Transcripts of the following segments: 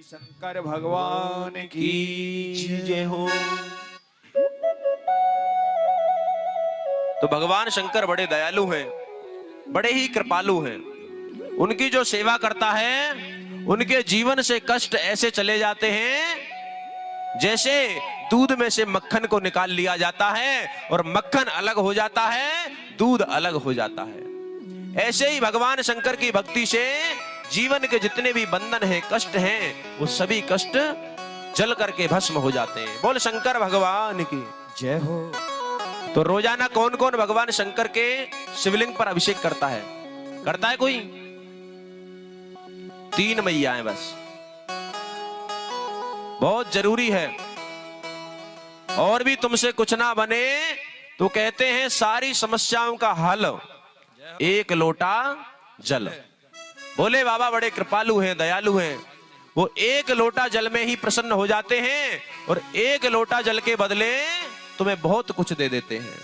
शंकर भगवान की जय हो। तो भगवान शंकर बड़े दयालु हैं, बड़े ही कृपालु हैं। उनकी जो सेवा करता है उनके जीवन से कष्ट ऐसे चले जाते हैं जैसे दूध में से मक्खन को निकाल लिया जाता है और मक्खन अलग हो जाता है, दूध अलग हो जाता है। ऐसे ही भगवान शंकर की भक्ति से जीवन के जितने भी बंधन हैं, कष्ट हैं, वो सभी कष्ट जल करके भस्म हो जाते हैं। बोल शंकर भगवान की जय हो। तो रोजाना कौन कौन भगवान शंकर के शिवलिंग पर अभिषेक करता है? करता है कोई? 3 मैयाएं बस, बहुत जरूरी है। और भी तुमसे कुछ ना बने तो कहते हैं सारी समस्याओं का हल एक लोटा जल। बोले बाबा बड़े कृपालु हैं, दयालु हैं। वो एक लोटा जल में ही प्रसन्न हो जाते हैं और एक लोटा जल के बदले तुम्हें बहुत कुछ दे देते हैं।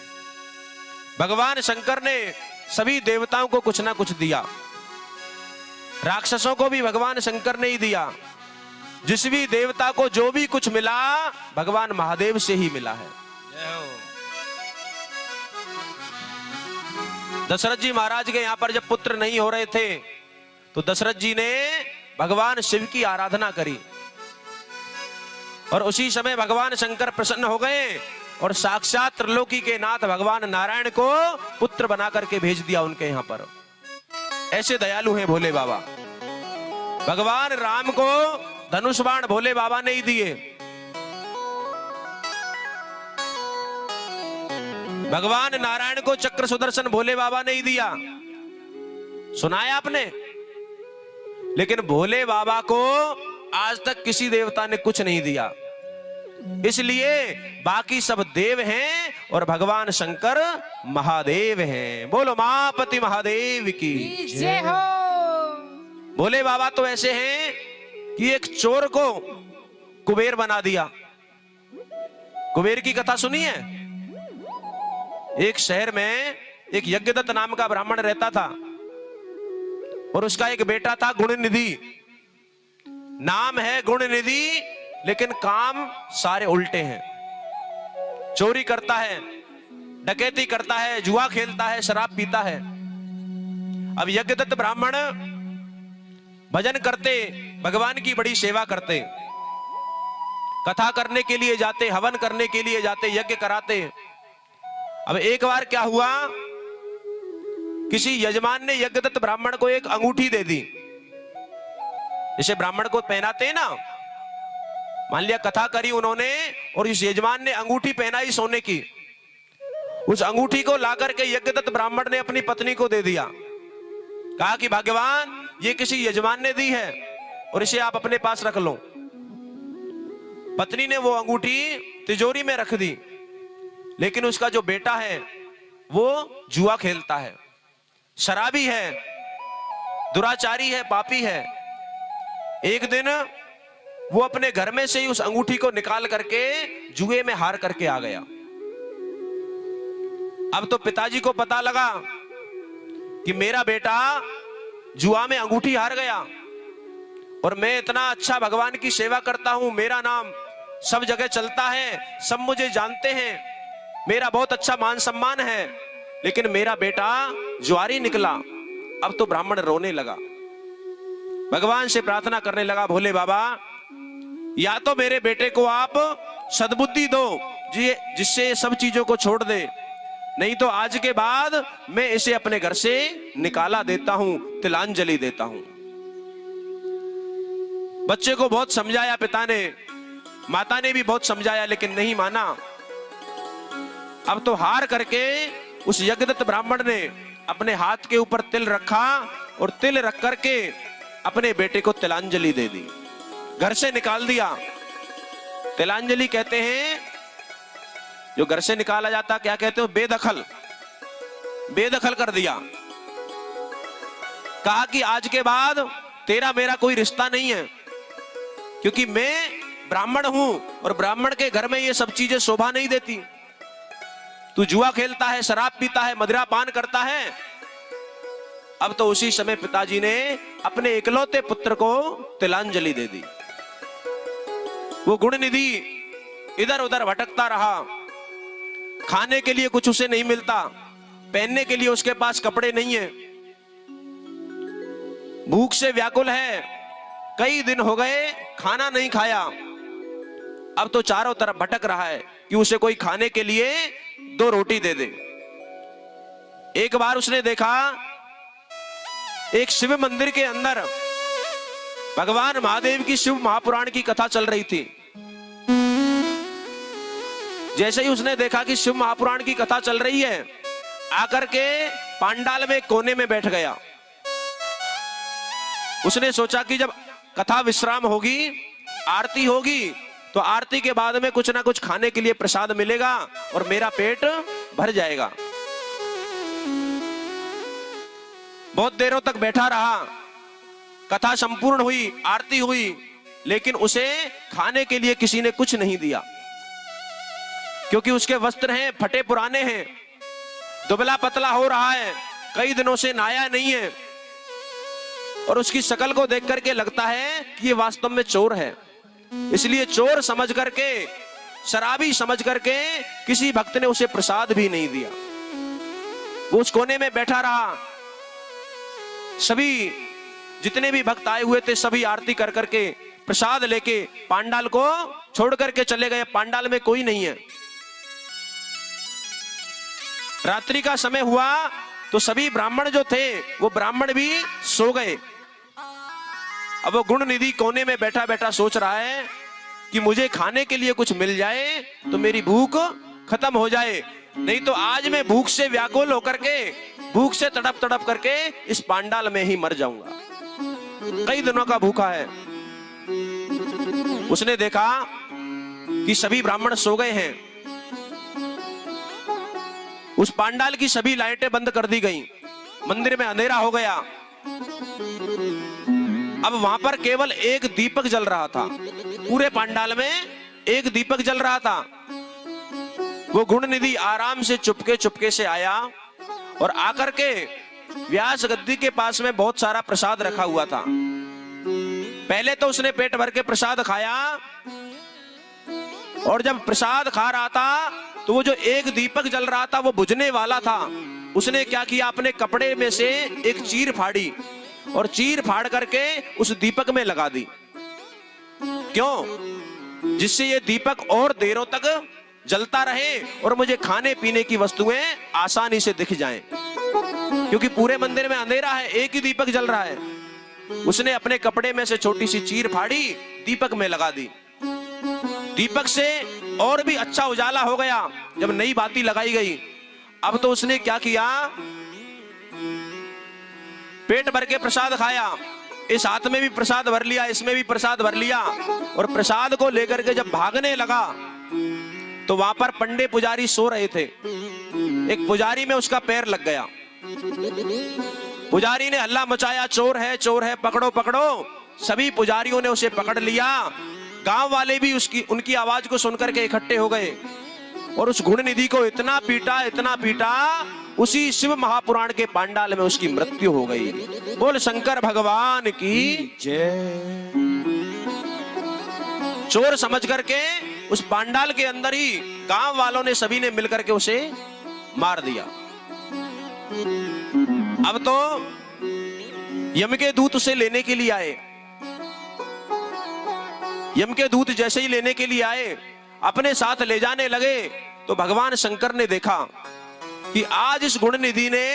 भगवान शंकर ने सभी देवताओं को कुछ ना कुछ दिया, राक्षसों को भी भगवान शंकर ने ही दिया। जिस भी देवता को जो भी कुछ मिला भगवान महादेव से ही मिला है। दशरथ जी महाराज के यहां पर जब पुत्र नहीं हो रहे थे तो दशरथ जी ने भगवान शिव की आराधना करी और उसी समय भगवान शंकर प्रसन्न हो गए और साक्षात त्रिलोकी के नाथ भगवान नारायण को पुत्र बना करके भेज दिया उनके यहां पर। ऐसे दयालु हैं भोले बाबा। भगवान राम को धनुष बाण भोले बाबा ने ही दिए। भगवान नारायण को चक्र सुदर्शन भोले बाबा ने ही दिया। सुना है आपने? लेकिन भोले बाबा को आज तक किसी देवता ने कुछ नहीं दिया, इसलिए बाकी सब देव हैं और भगवान शंकर महादेव हैं। बोलो महापति महादेव की जय हो। भोले बाबा तो ऐसे हैं कि एक चोर को कुबेर बना दिया। कुबेर की कथा सुनी है? एक शहर में एक यज्ञदत्त नाम का ब्राह्मण रहता था और उसका एक बेटा था गुणनिधि। नाम है गुणनिधि लेकिन काम सारे उल्टे हैं। चोरी करता है, डकैती करता है, जुआ खेलता है, शराब पीता है। अब यज्ञदत्त ब्राह्मण भजन करते, भगवान की बड़ी सेवा करते, कथा करने के लिए जाते, हवन करने के लिए जाते, यज्ञ कराते। अब एक बार क्या हुआ, किसी यजमान ने यज्ञदत्त ब्राह्मण को एक अंगूठी दे दी। जिसे ब्राह्मण को पहनाते हैं ना, मान लिया कथा करी उन्होंने और इस यजमान ने अंगूठी पहनाई सोने की। उस अंगूठी को लाकर के यज्ञदत्त ब्राह्मण ने अपनी पत्नी को दे दिया। कहा कि भगवान ये किसी यजमान ने दी है और इसे आप अपने पास रख लो। पत्नी ने वो अंगूठी तिजोरी में रख दी। लेकिन उसका जो बेटा है वो जुआ खेलता है, शराबी है, दुराचारी है, पापी है। एक दिन वो अपने घर में से ही उस अंगूठी को निकाल करके जुए में हार करके आ गया। अब तो पिताजी को पता लगा कि मेरा बेटा जुआ में अंगूठी हार गया और मैं इतना अच्छा भगवान की सेवा करता हूं, मेरा नाम सब जगह चलता है, सब मुझे जानते हैं, मेरा बहुत अच्छा मान सम्मान है, लेकिन मेरा बेटा जुआरी निकला। अब तो ब्राह्मण रोने लगा, भगवान से प्रार्थना करने लगा, भोले बाबा या तो मेरे बेटे को आप सद्बुद्धि दो जिससे सब चीजों को छोड़ दे, नहीं तो आज के बाद मैं इसे अपने घर से निकाला देता हूं, तिलांजलि देता हूं। बच्चे को बहुत समझाया पिता ने, माता ने भी बहुत समझाया, लेकिन नहीं माना। अब तो हार करके उस यज्ञदत्त ब्राह्मण ने अपने हाथ के ऊपर तिल रखा और तिल रख करके अपने बेटे को तिलांजलि दे दी, घर से निकाल दिया। तिलांजलि कहते हैं जो घर से निकाला जाता, क्या कहते हो? बेदखल, बेदखल कर दिया। कहा कि आज के बाद तेरा मेरा कोई रिश्ता नहीं है, क्योंकि मैं ब्राह्मण हूं और ब्राह्मण के घर में ये सब चीजें शोभा नहीं देती। तू जुआ खेलता है, शराब पीता है, मदिरा पान करता है। अब तो उसी समय पिताजी ने अपने इकलौते पुत्र को तिलांजलि दे दी। वो गुण निधि इधर उधर भटकता रहा, खाने के लिए कुछ उसे नहीं मिलता, पहनने के लिए उसके पास कपड़े नहीं है, भूख से व्याकुल है, कई दिन हो गए खाना नहीं खाया। अब तो चारों तरफ भटक रहा है कि उसे कोई खाने के लिए 2 रोटी दे दे। एक बार उसने देखा एक शिव मंदिर के अंदर भगवान महादेव की शिव महापुराण की कथा चल रही थी। जैसे ही उसने देखा कि शिव महापुराण की कथा चल रही है, आकर के पांडाल में कोने में बैठ गया। उसने सोचा कि जब कथा विश्राम होगी, आरती होगी, तो आरती के बाद में कुछ ना कुछ खाने के लिए प्रसाद मिलेगा और मेरा पेट भर जाएगा। बहुत देरों तक बैठा रहा, कथा संपूर्ण हुई, आरती हुई, लेकिन उसे खाने के लिए किसी ने कुछ नहीं दिया, क्योंकि उसके वस्त्र हैं फटे पुराने हैं, दुबला पतला हो रहा है, कई दिनों से नहाया नहीं है, और उसकी शक्ल को देख करके लगता है कि ये वास्तव में चोर है। इसलिए चोर समझ करके, शराबी समझ करके किसी भक्त ने उसे प्रसाद भी नहीं दिया। वो उस कोने में बैठा रहा। सभी जितने भी भक्त आए हुए थे, सभी आरती कर करके प्रसाद लेके पांडाल को छोड़ करके चले गए। पांडाल में कोई नहीं है। रात्रि का समय हुआ तो सभी ब्राह्मण जो थे वो ब्राह्मण भी सो गए। अब वो गुण निधि कोने में बैठा बैठा सोच रहा है कि मुझे खाने के लिए कुछ मिल जाए तो मेरी भूख खत्म हो जाए, नहीं तो आज मैं भूख से व्याकुल होकर के, भूख से तड़प तड़प करके इस पांडाल में ही मर जाऊंगा। कई दिनों का भूखा है। उसने देखा कि सभी ब्राह्मण सो गए हैं। उस पांडाल की सभी लाइटें बंद कर दी गईं, मंदिर में अंधेरा हो गया। अब वहां पर केवल एक दीपक जल रहा था। पूरे पांडाल में एक दीपक जल रहा था। वो गुण निधि आराम से चुपके चुपके से आया और आकर के व्यास गद्दी के पास में बहुत सारा प्रसाद रखा हुआ था। पहले तो उसने पेट भर के प्रसाद खाया, और जब प्रसाद खा रहा था तो वो जो एक दीपक जल रहा था वो बुझने वाला था। उसने क्या किया, अपने कपड़े में से एक चीर फाड़ी और चीर फाड़ करके उस दीपक में लगा दी। क्यों? जिससे ये दीपक और देरों तक जलता रहे और मुझे खाने पीने की वस्तुएं आसानी से दिख जाएं, क्योंकि पूरे मंदिर में अंधेरा है, एक ही दीपक जल रहा है। उसने अपने कपड़े में से छोटी सी चीर फाड़ी, दीपक में लगा दी। दीपक से और भी अच्छा उजाला हो गया जब नई बाती लगाई गई। अब तो उसने क्या किया, पेट भर के प्रसाद खाया, इस हाथ में भी प्रसाद भर लिया, इसमें भी प्रसाद भर लिया, और प्रसाद को लेकर के जब भागने लगा तो वहां पर पंडे पुजारी सो रहे थे। एक पुजारी में उसका पैर लग गया। पुजारी ने हल्ला मचाया, चोर है, पकड़ो पकड़ो। सभी पुजारियों ने उसे पकड़ लिया। गांव वाले भी उनकी आवाज को सुनकर के इकट्ठे हो गए और उस गुण निधि को इतना पीटा, उसी शिव महापुराण के पांडाल में उसकी मृत्यु हो गई। बोल शंकर भगवान की जय। चोर समझ करके उस पांडाल के अंदर ही गांव वालों ने सभी ने मिलकर के उसे मार दिया। अब तो यम के दूत उसे लेने के लिए आए। यम के दूत जैसे ही लेने के लिए आए, अपने साथ ले जाने लगे, तो भगवान शंकर ने देखा कि आज इस गुण निधि ने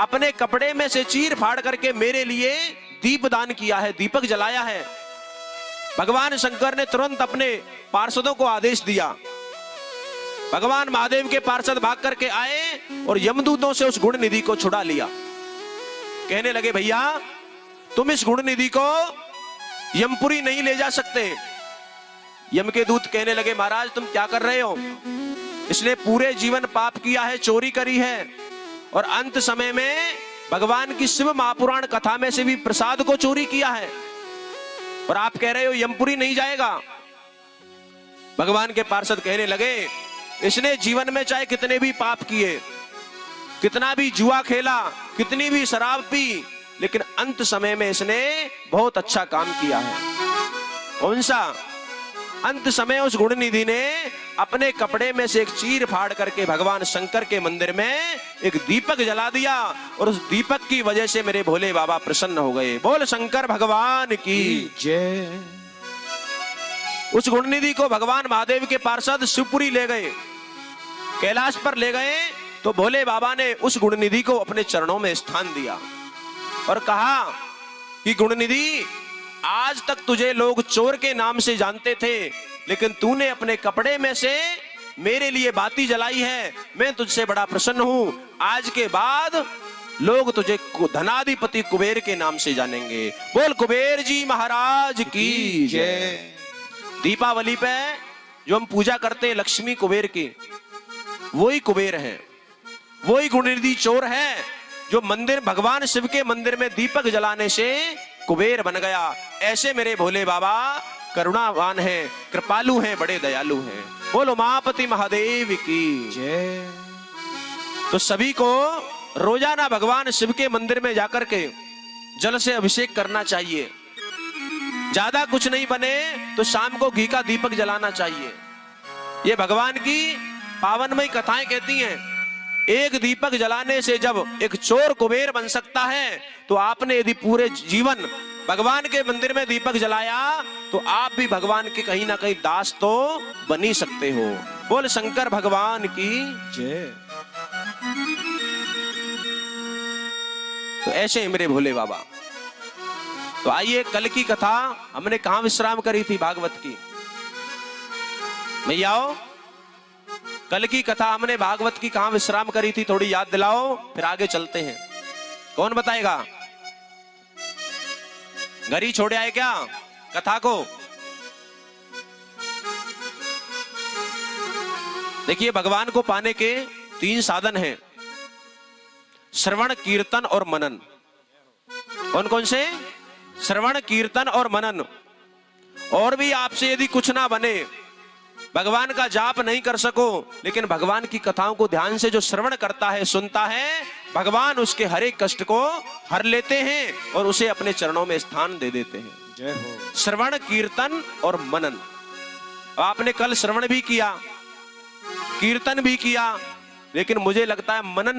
अपने कपड़े में से चीर फाड़ करके मेरे लिए दीप दान किया है, दीपक जलाया है। भगवान शंकर ने तुरंत अपने पार्षदों को आदेश दिया। भगवान महादेव के पार्षद भाग करके आए और यमदूतों से उस गुण निधि को छुड़ा लिया। कहने लगे, भैया तुम इस गुण निधि को यमपुरी नहीं ले जा सकते। यम के दूत कहने लगे, महाराज तुम क्या कर रहे हो? इसने पूरे जीवन पाप किया है, चोरी करी है, और अंत समय में भगवान की शिव महापुराण कथा में से भी प्रसाद को चोरी किया है, और आप कह रहे हो यमपुरी नहीं जाएगा। भगवान के पार्षद कहने लगे, इसने जीवन में चाहे कितने भी पाप किए, कितना भी जुआ खेला, कितनी भी शराब पी, लेकिन अंत समय में इसने बहुत अच्छा काम किया है। कौन सा? अंत समय उस गुणनिधि ने अपने कपड़े में से एक चीर फाड़ करके भगवान शंकर के मंदिर में एक दीपक जला दिया और उस दीपक की वजह से मेरे भोले बाबा प्रसन्न हो गए। बोल शंकर भगवान की जय। उस गुणनिधि को भगवान महादेव के पार्षद शिवपुरी ले गए, कैलाश पर ले गए, तो भोले बाबा ने उस गुणनिधि को अपने चरणों में स्थान दिया और कहा कि गुणनिधि, आज तक तुझे लोग चोर के नाम से जानते थे, लेकिन तूने अपने कपड़े में से मेरे लिए बाती जलाई है, मैं तुझसे बड़ा प्रसन्न हूं। आज के बाद लोग तुझे धनाधिपति कुबेर के नाम से जानेंगे। बोल कुबेर जी महाराज की जय। दीपावली पे जो हम पूजा करते हैं लक्ष्मी कुबेर की, वही कुबेर है, वही गुणनिधि चोर है जो मंदिर भगवान शिव के मंदिर में दीपक जलाने से कुबेर बन गया। ऐसे मेरे भोले बाबा करुणावान हैं, कृपालु हैं, बड़े दयालु हैं। बोलो उमापति महादेव की जय। तो सभी को रोजाना भगवान शिव के मंदिर में जाकर के जल से अभिषेक करना चाहिए। ज्यादा कुछ नहीं बने तो शाम को घी का दीपक जलाना चाहिए। ये भगवान की पावनमयी कथाएं कहती हैं, एक दीपक जलाने से जब एक चोर कुबेर बन सकता है, तो आपने यदि पूरे जीवन भगवान के मंदिर में दीपक जलाया तो आप भी भगवान के कहीं ना कहीं दास तो बन ही सकते हो। बोल शंकर भगवान की जय। तो ऐसे मेरे भोले बाबा। तो आइए, कल की कथा हमने कहां विश्राम करी थी भागवत की? भैयाओ, कल की कथा हमने भागवत की कहां विश्राम करी थी? थोड़ी याद दिलाओ, फिर आगे चलते हैं। कौन बताएगा? घर ही छोड़े आए क्या कथा को? देखिए, भगवान को पाने के 3 साधन हैं, श्रवण, कीर्तन और मनन। कौन कौन से? श्रवण, कीर्तन और मनन। और भी आपसे यदि कुछ ना बने, भगवान का जाप नहीं कर सको, लेकिन भगवान की कथाओं को ध्यान से जो श्रवण करता है, सुनता है, भगवान उसके हर एक कष्ट को हर लेते हैं और उसे अपने चरणों में स्थान दे देते हैं। जय हो। श्रवण, कीर्तन और मनन। आपने कल श्रवण भी किया, कीर्तन भी किया, लेकिन मुझे लगता है मनन